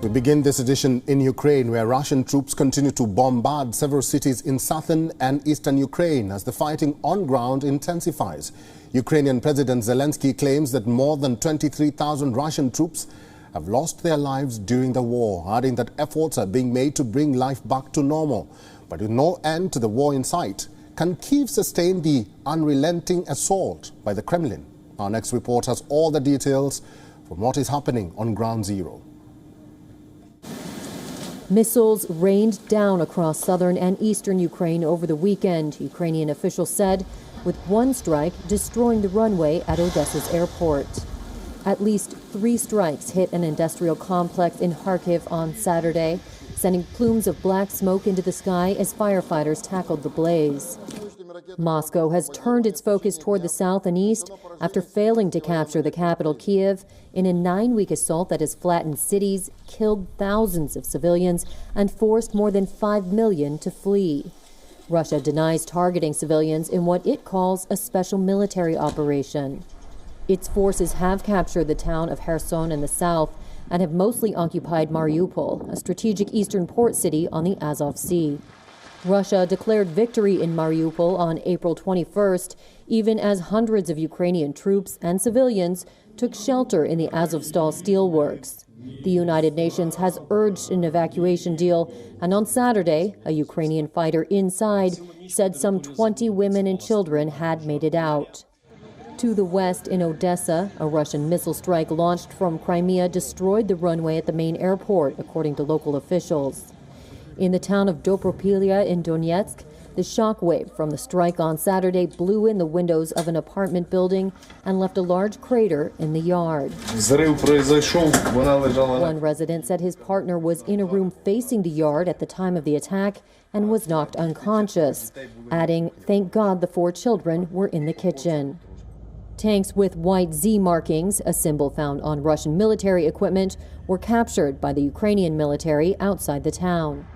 We begin this edition in Ukraine, where Russian troops continue to bombard several cities in southern and eastern Ukraine as the fighting on ground intensifies. Ukrainian President Zelensky claims that more than 23,000 Russian troops have lost their lives during the war, adding that efforts are being made to bring life back to normal. But with no end to the war in sight, can Kyiv sustain the unrelenting assault by the Kremlin? Our next report has all the details from what is happening on ground zero. Missiles rained down across southern and eastern Ukraine over the weekend, Ukrainian officials said, with one strike destroying the runway at Odessa's airport. At least 3 strikes hit an industrial complex in Kharkiv on Saturday, sending plumes of black smoke into the sky as firefighters tackled the blaze. Moscow has turned its focus toward the south and east after failing to capture the capital, Kyiv, in a 9-week assault that has flattened cities, killed thousands of civilians, and forced more than 5 million to flee. Russia denies targeting civilians in what it calls a special military operation. Its forces have captured the town of Kherson in the south and have mostly occupied Mariupol, a strategic eastern port city on the Azov Sea. Russia declared victory in Mariupol on April 21st, even as hundreds of Ukrainian troops and civilians took shelter in the Azovstal steelworks. The United Nations has urged an evacuation deal, and on Saturday, a Ukrainian fighter inside said some 20 women and children had made it out. To the west in Odessa, a Russian missile strike launched from Crimea destroyed the runway at the main airport, according to local officials. In the town of Dobropilya in Donetsk, the shockwave from the strike on Saturday blew in the windows of an apartment building and left a large crater in the yard. One resident said his partner was in a room facing the yard at the time of the attack and was knocked unconscious, adding, "Thank God the 4 children were in the kitchen." Tanks with white Z markings, a symbol found on Russian military equipment, were captured by the Ukrainian military outside the town.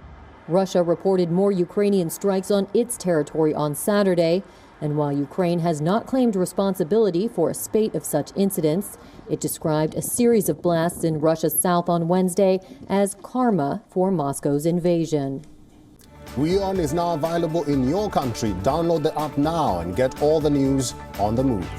Russia reported more Ukrainian strikes on its territory on Saturday, and while Ukraine has not claimed responsibility for a spate of such incidents, it described a series of blasts in Russia's south on Wednesday as karma for Moscow's invasion. WION is now available in your country. Download the app now and get all the news on the move.